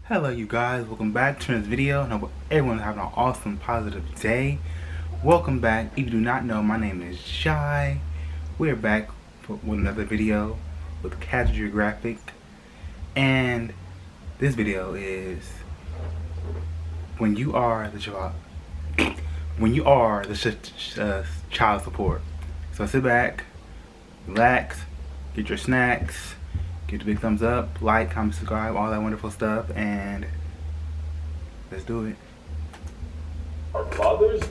Hello you guys, welcome back to this video, and I hope everyone's having an awesome positive day. Welcome back. If you do not know, my name is Shy. We're back with another video with Casual Geographic, and this video is when you are the child support. So sit back, relax, get your snacks, give the big thumbs up, like, comment, subscribe, all that wonderful stuff, and let's do it. Are fathers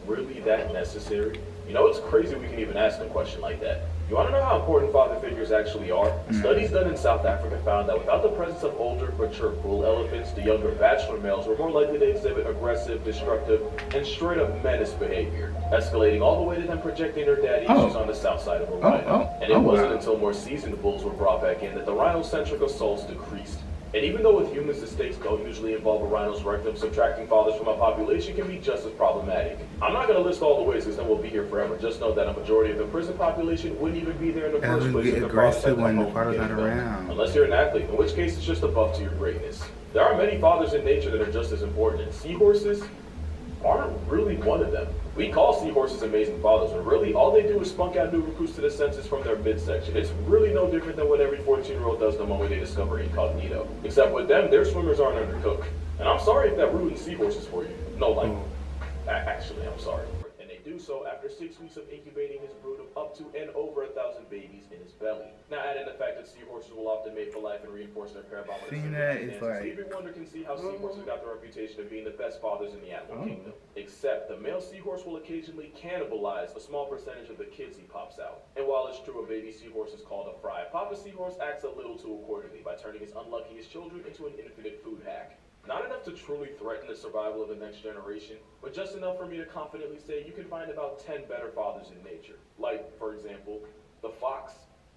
really that necessary? You know, it's crazy we can even ask a question like that. You want to know how important father figures actually are? Studies done in South Africa found that without the presence of older, mature bull elephants, the younger bachelor males were more likely to exhibit aggressive, destructive, and straight-up menace behavior, escalating all the way to them projecting their daddy issues on the south side of a rhino. And it wasn't until more seasoned bulls were brought back in that the rhinocentric assaults decreased. And even though with humans the stakes don't usually involve a rhino's rectum, subtracting fathers from a population can be just as problematic. I'm not going to list all the ways because then we'll be here forever. Just know that a majority of the prison population wouldn't even be there in the first place if aggressive when the father's not around. Unless you're an athlete, in which case it's just a buff to your greatness. There are many fathers in nature that are just as important, and seahorses aren't really one of them. We call seahorses amazing fathers, but really all they do is spunk out new recruits to the census from their midsection. It's really no different than what every 14-year-old does the moment they discover incognito. Except with them, their swimmers aren't undercooked. And I'm sorry if that ruined seahorses for you. No, actually, I'm sorry. And they do so after 6 weeks of incubating his brood of up to and over 1,000 babies in his belly. Now, add in the fact that seahorses will often mate for life and reinforce their pair bond with every wonder can see how seahorses got the reputation of being the best fathers in the animal kingdom. Except the male seahorse will occasionally cannibalize a small percentage of the kids he pops out. And while it's true a baby seahorse is called a fry, Papa Seahorse acts a little too accordingly by turning his unluckiest children into an infinite food hack. Not enough to truly threaten the survival of the next generation, but just enough for me to confidently say you can find about 10 better fathers in nature. Like, for example, the fox.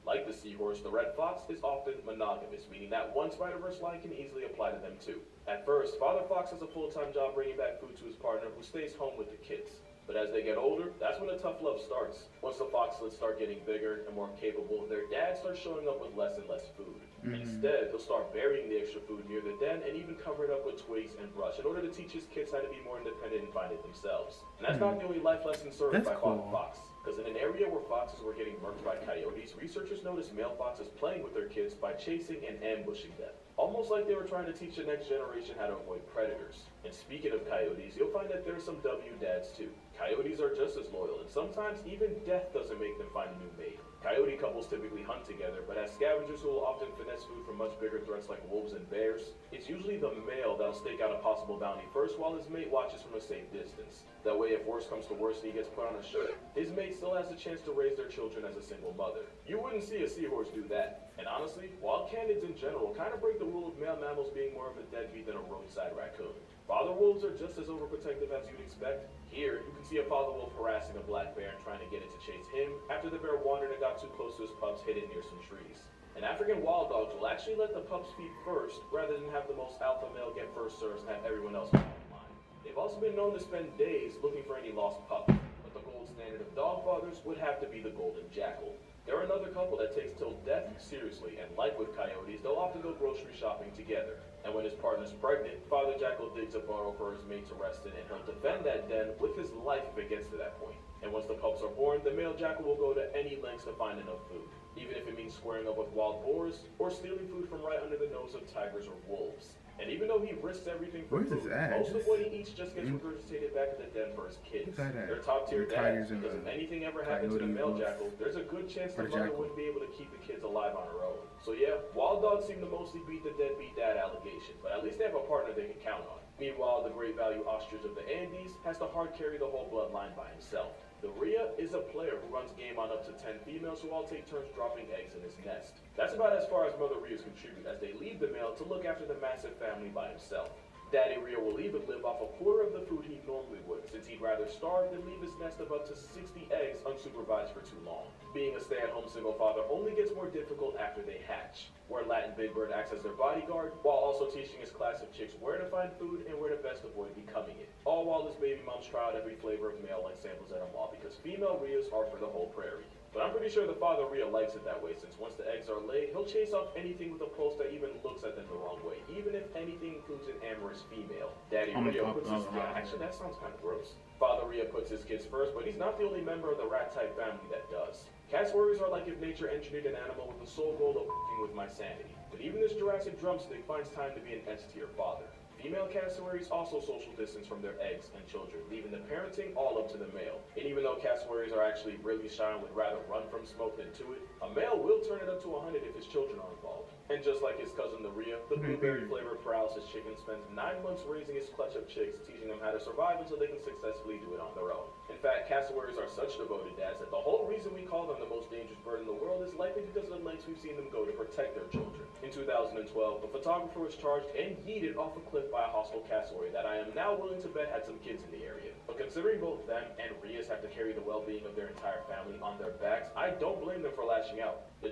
Like the seahorse, the red fox is often monogamous, meaning that one Spider-Verse line can easily apply to them too. At first, Father Fox has a full-time job bringing back food to his partner who stays home with the kids. But as they get older, that's when the tough love starts. Once the foxlets start getting bigger and more capable, their dad starts showing up with less and less food. Instead, he'll start burying the extra food near the den and even cover it up with twigs and brush in order to teach his kids how to be more independent and find it themselves. And that's not the only life lesson served by Father Fox. Because in an area where foxes were getting murked by coyotes, researchers noticed male foxes playing with their kids by chasing and ambushing them. Almost like they were trying to teach the next generation how to avoid predators. And speaking of coyotes, you'll find that there's some W dads too. Coyotes are just as loyal, and sometimes even death doesn't make them find a new mate. Coyote couples typically hunt together, but as scavengers who will often finesse food from much bigger threats like wolves and bears, it's usually the male that'll stake out a possible bounty first while his mate watches from a safe distance. That way, if worse comes to worse and he gets put on a shirt, his mate still has a chance to raise their children as a single mother. You wouldn't see a seahorse do that. And honestly, wild canids in general kind of break the rule of male mammals being more of a deadbeat than a roadside raccoon. Father wolves are just as overprotective as you'd expect. Here, you can see a father wolf harassing a black bear and trying to get it to chase him after the bear wandered and got too close to his pups hidden near some trees. And African wild dogs will actually let the pups feed first rather than have the most alpha male get first serves and have everyone else fall in line. They've also been known to spend days looking for any lost pups, but the gold standard of dog fathers would have to be the golden jackal. They're another couple that takes till death seriously, and like with coyotes, they'll often go grocery shopping together. And when his partner's pregnant, Father Jackal digs a burrow for his mate to rest in, and he'll defend that den with his life if it gets to that point. And once the pups are born, the male jackal will go to any lengths to find enough food, even if it means squaring up with wild boars or stealing food from right under the nose of tigers or wolves. And even though he risks everything for food, most of what he eats just gets regurgitated back to the den for his kids. They're top-tier dads, because if anything ever happened to the male jackal, there's a good chance the mother wouldn't be able to keep the kids alive on her own. So yeah, wild dogs seem to mostly beat the deadbeat dad allegation, but at least they have a partner they can count on. Meanwhile, the great value ostrich of the Andes has to hard carry the whole bloodline by himself. The Rhea is a player who runs game on up to 10 females who all take turns dropping eggs in his nest. That's about as far as Mother Rheas contribute, as they leave the male to look after the massive family by himself. Daddy Rhea will even live off a quarter of the food he normally would, since he'd rather starve than leave his nest of up to 60 eggs unsupervised for too long. Being a stay-at-home single father only gets more difficult after they hatch, where Latin Big Bird acts as their bodyguard, while also teaching his class of chicks where to find food and where to best avoid becoming it. All while his baby moms try out every flavor of male-like samples at a mall, because female Rheas are for the whole prairie. But I'm pretty sure the father Rhea likes it that way, since once the eggs are laid, he'll chase off anything with a pulse that even looks at them the wrong way, even if anything includes an amorous female. Daddy Rhea puts his... Yeah, actually that sounds kind of gross. Father Rhea puts his kids first, but he's not the only member of the rat-type family that does. Cassowaries are like if nature engineered an animal with the sole goal of f***ing with my sanity. But even this Jurassic drumstick finds time to be an S-tier father. Female cassowaries also social distance from their eggs and children, leaving the parenting all up to the male. And even though cassowaries are actually really shy and would rather run from smoke than to it, a male will turn it up to 100 if his children are involved. And just like his cousin the Rhea, the blueberry flavored paralysis chicken spends 9 months raising his clutch of chicks, teaching them how to survive until they can successfully do it on their own. In fact, cassowaries are such devoted dads that the whole reason we call them the most dangerous bird in the world is likely because of the lengths we've seen them go to protect their children. In 2012, a photographer was charged and yeeted off a cliff by a hostile cassowary that I am now willing to bet had some kids in the area. But considering both them and Rheas have to carry the well-being of their entire family on their backs, I don't blame them for lashing out. The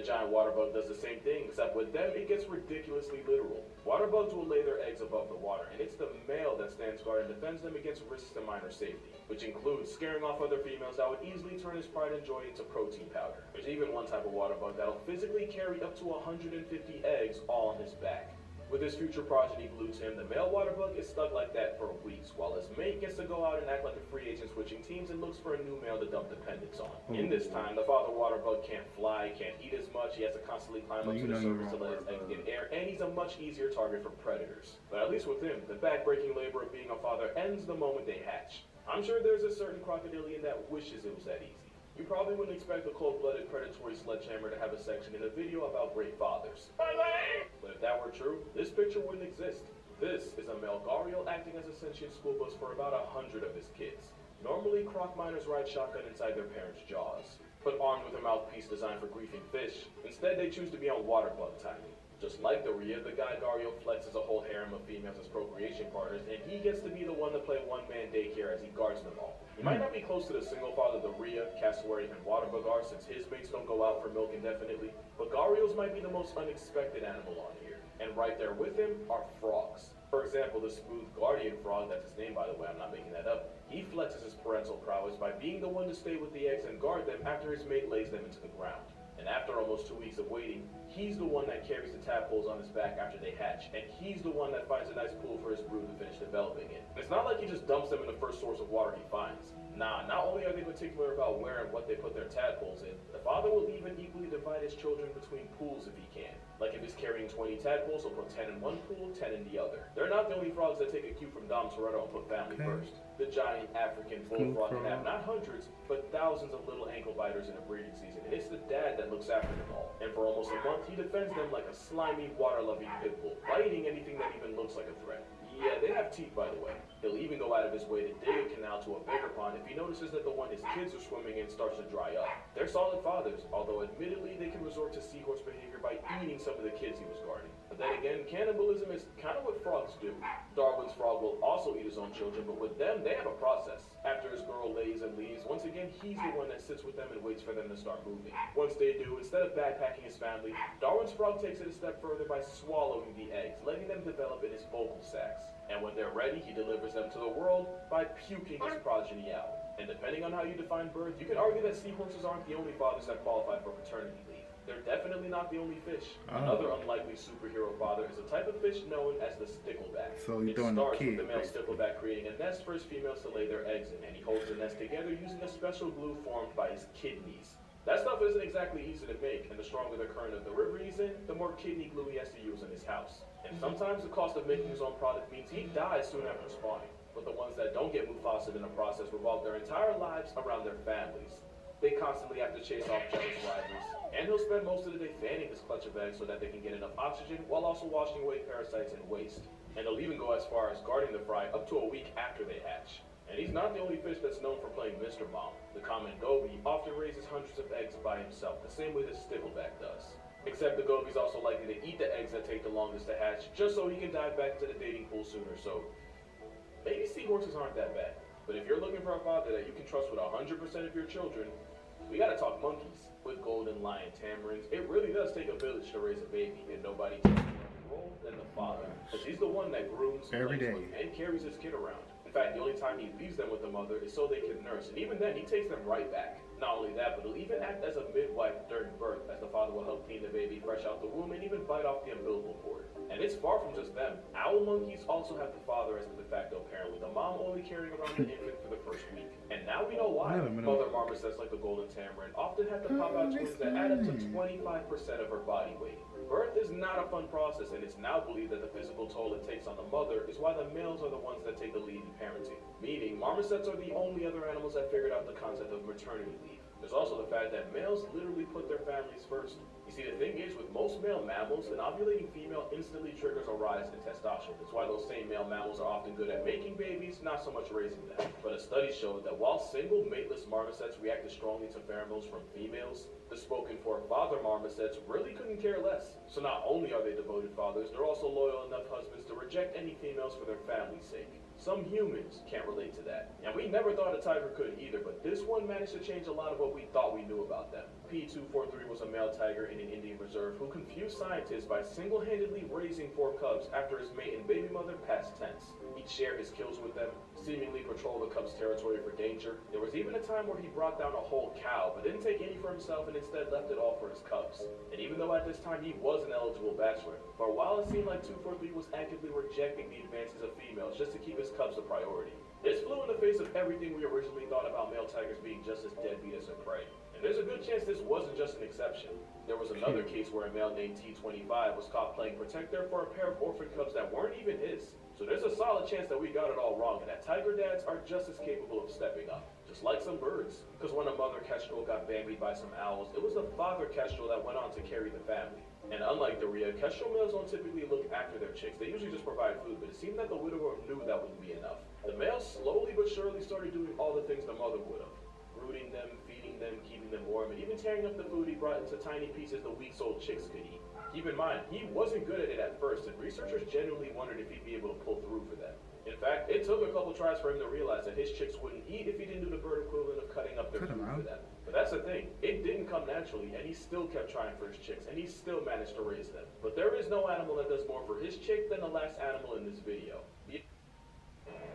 giant water bug does the same thing, except with them it gets ridiculously literal. Water bugs will lay their eggs above the water, and it's the male that stands guard and defends them against risks to minor safety, which includes scaring off other females that would easily turn his pride and joy into protein powder. There's even one type of water bug that'll physically carry up to 150 eggs all on his back. With his future progeny glued to him, the male water bug is stuck like that for weeks, while his mate gets to go out and act like a free agent switching teams and looks for a new male to dump dependence on. In this time, the father water bug can't fly, can't eat as much, he has to constantly climb up to the surface to let his eggs get air, and he's a much easier target for predators. But at least with him, the back-breaking labor of being a father ends the moment they hatch. I'm sure there's a certain crocodilian that wishes it was that easy. You probably wouldn't expect a cold-blooded predatory sledgehammer to have a section in a video about great fathers. But if that were true, this picture wouldn't exist. This is a male gharial acting as a sentient school bus for about 100 of his kids. Normally, croc miners ride shotgun inside their parents' jaws. But armed with a mouthpiece designed for griefing fish, instead they choose to be on water bug timing. Just like the Rhea, the guy gharial flexes a whole harem of females as procreation partners, and he gets to be the one to play one-man daycare as he guards them all. He might not be close to the single father the Rhea, cassowary, and water bug are, since his mates don't go out for milk indefinitely, but gharials might be the most unexpected animal on here. And right there with him are frogs. For example, the smooth guardian frog, that's his name by the way, I'm not making that up, he flexes his parental prowess by being the one to stay with the eggs and guard them after his mate lays them into the ground. And after almost 2 weeks of waiting, he's the one that carries the tadpoles on his back after they hatch, and he's the one that finds a nice pool for his brood to finish developing in. It's not like he just dumps them in the first source of water he finds. Nah, not only are they particular about where and what they put their tadpoles in, the father will even equally divide his children between pools if he can. Like if he's carrying 20 tadpoles, he'll put 10 in one pool, 10 in the other. They're not the only frogs that take a cue from Dom Toretto and put family first. The giant African bullfrog can have not hundreds, but thousands of little ankle biters in a breeding season, and it's the dad that looks after them all. And for almost a month, he defends them like a slimy, water-loving pit bull, biting anything that even looks like a threat. Yeah, they have teeth, by the way. He'll even go out of his way to dig a canal to a bigger pond if he notices that the one his kids are swimming in starts to dry up. They're solid fathers, although admittedly they can resort to seahorse behavior by eating some of the kids he was guarding. But then again, cannibalism is kind of what frogs do. Darwin's frog will also eat his own children, but with them, they have a process. After his girl lays and leaves, once again, he's the one that sits with them and waits for them to start moving. Once they do, instead of backpacking his family, Darwin's frog takes it a step further by swallowing the eggs, letting them develop in his vocal sacs. And when they're ready, he delivers them to the world by puking his progeny out. And depending on how you define birth, you can argue that seahorses aren't the only fathers that qualify for paternity leave. They're definitely not the only fish. Another unlikely superhero father is a type of fish known as the stickleback. So it starts with the male stickleback creating a nest for his females to lay their eggs in, and he holds the nest together using a special glue formed by his kidneys. That stuff isn't exactly easy to make, and the stronger the current of the river he's in, the more kidney glue he has to use in his house. And sometimes the cost of making his own product means he dies soon after spawning. But the ones that don't get Mufasa in the process revolve their entire lives around their families. They constantly have to chase off jealous rivals, and he'll spend most of the day fanning his clutch of eggs so that they can get enough oxygen while also washing away parasites and waste. And he'll even go as far as guarding the fry up to a week after they hatch. And he's not the only fish that's known for playing Mr. Mom. The common goby often raises hundreds of eggs by himself, the same way the stickleback does. Except the goby's also likely to eat the eggs that take the longest to hatch, just so he can dive back into the dating pool sooner. So maybe seahorses aren't that bad. But if you're looking for a father that you can trust with 100% of your children, we gotta talk monkeys. With golden lion tamarins, it really does take a village to raise a baby, and nobody takes more role than the father. Because he's the one that grooms, every day, and carries his kid around. In fact, the only time he leaves them with the mother is so they can nurse, and even then, he takes them right back. Not only that, but he'll even act as a midwife during birth, as the father will help clean the baby fresh out the womb and even bite off the umbilical cord. And it's far from just them. Owl monkeys also have the father as the de facto parent, with the mom only carrying around the infant for the first week. And now we know why. Mother marmosets like the golden tamarin often have to pop out twins that add up to 25% of her body weight. Birth is not a fun process, and it's now believed that the physical toll it takes on the mother is why the males are the ones that take the lead in parenting. Meaning, marmosets are the only other animals that figured out the concept of maternity leave. There's also the fact that males literally put their families first. You see, the thing is, with most male mammals, an ovulating female instantly triggers a rise in testosterone. That's why those same male mammals are often good at making babies, not so much raising them. But a study showed that while single mateless marmosets reacted strongly to pheromones from females, the spoken for father marmosets really couldn't care less. So not only are they devoted fathers, they're also loyal enough husbands to reject any females for their family's sake. Some humans can't relate to that. And we never thought a tiger could either, but this one managed to change a lot of what we thought we knew about them. P243 was a male tiger in an Indian reserve who confused scientists by single-handedly raising 4 cubs after his mate and baby mother past tense. He'd share his kills with them, seemingly patrol the cubs' territory for danger. There was even a time where he brought down a whole cow, but didn't take any for himself and instead left it all for his cubs. And even though at this time he was an eligible bachelor, for a while it seemed like 243 was actively rejecting the advances of females just to keep his cubs a priority. This flew in the face of everything we originally thought about male tigers being just as deadbeat as their prey. And there's a good chance this wasn't just an exception. There was another case where a male named T25 was caught playing protector for a pair of orphan cubs that weren't even his. So there's a solid chance that we got it all wrong and that tiger dads are just as capable of stepping up. Just like some birds. Because when a mother kestrel got bambied by some owls, it was the father kestrel that went on to carry the family. And unlike the rhea, kestrel males don't typically look after their chicks. They usually just provide food, but it seemed that the widower knew that wouldn't be enough. The males slowly but surely started doing all the things the mother would have. Brooding them, feeding them, keeping them warm, and even tearing up the food he brought into tiny pieces the weeks-old chicks could eat. Keep in mind, he wasn't good at it at first, and researchers genuinely wondered if he'd be able to pull through for them. In fact, it took a couple tries for him to realize that his chicks wouldn't eat if he didn't do the bird equivalent of cutting up their food for them. But that's the thing, it didn't come naturally, and he still kept trying for his chicks, and he still managed to raise them. But there is no animal that does more for his chick than the last animal in this video.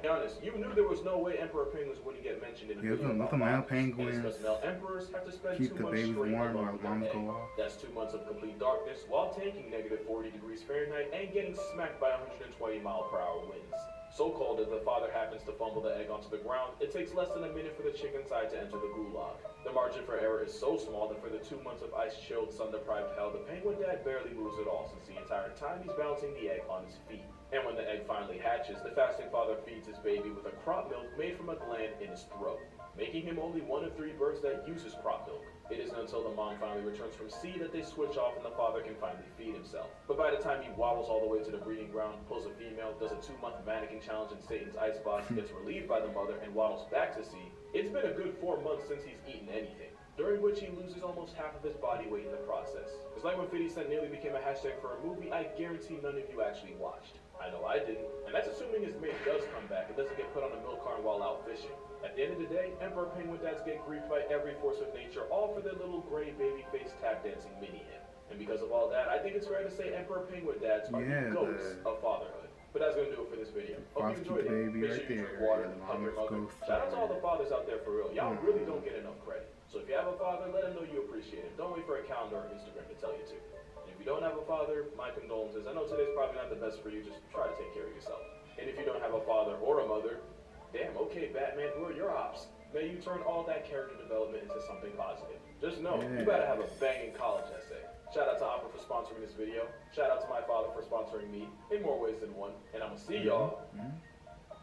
Be honest, you knew there was no way emperor penguins wouldn't get mentioned in a video about male penguins because male emperors have to spend keep 2 the months babies straight warm alone while with their moms egg. go off. That's 2 months of complete darkness while taking negative 40 degrees Fahrenheit and getting smacked by 120-mile-per-hour winds. So cold that if the father happens to fumble the egg onto the ground, it takes less than a minute for the chick inside to enter the gulag. The margin for error is so small that for the 2 months of ice-chilled, sun-deprived hell, the penguin dad barely moves at all, since the entire time he's balancing the egg on his feet. And when the egg finally hatches, the fasting father feeds his baby with a crop milk made from a gland in his throat, making him only one of 3 birds that uses crop milk. It isn't until the mom finally returns from sea that they switch off and the father can finally feed himself. But by the time he waddles all the way to the breeding ground, pulls a female, does a 2-month mannequin challenge in Satan's icebox, gets relieved by the mother, and waddles back to sea, it's been a good 4 months since he's eaten anything, during which he loses almost half of his body weight in the process. It's like when 50 Cent nearly became a hashtag for a movie I guarantee none of you actually watched. I know I didn't, and that's assuming his mate does come back and doesn't get put on a milk carton while out fishing. At the end of the day, emperor penguin dads get griefed by every force of nature, all for their little gray baby face tap dancing mini him. And because of all that, I think it's fair to say emperor penguin dads are the goats of fatherhood. But that's going to do it for this video. Hope you enjoyed it. Make sure you drink water, hug your mother. Shout out to all the fathers out there for real. Y'all really don't get enough credit. So if you have a father, let him know you appreciate him. Don't wait for a calendar or Instagram to tell you to. And if you don't have a father, my condolences. I know today's probably not the best for you. Just try to take care of yourself. And if you don't have a father or a mother, damn, okay, Batman, who are your ops? May you turn all that character development into something positive. Just know, you better have a banging college essay. Shout out to Opera for sponsoring this video. Shout out to my father for sponsoring me in more ways than one. And I'm going to see y'all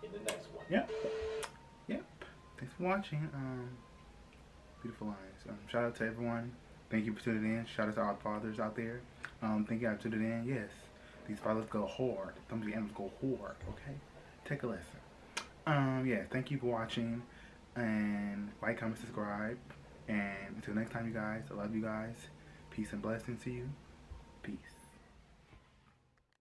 in the next one. Yep. Thanks for watching. Beautiful lines. Shout out to everyone. Thank you for tuning in. Shout out to all the fathers out there. Thank you for tuning in. Yes, these fathers go hard. Some of the animals go hard, okay? Take a lesson. Yeah, thank you for watching. And like, comment, subscribe. And until next time, you guys, I love you guys. Peace and blessings to you. Peace.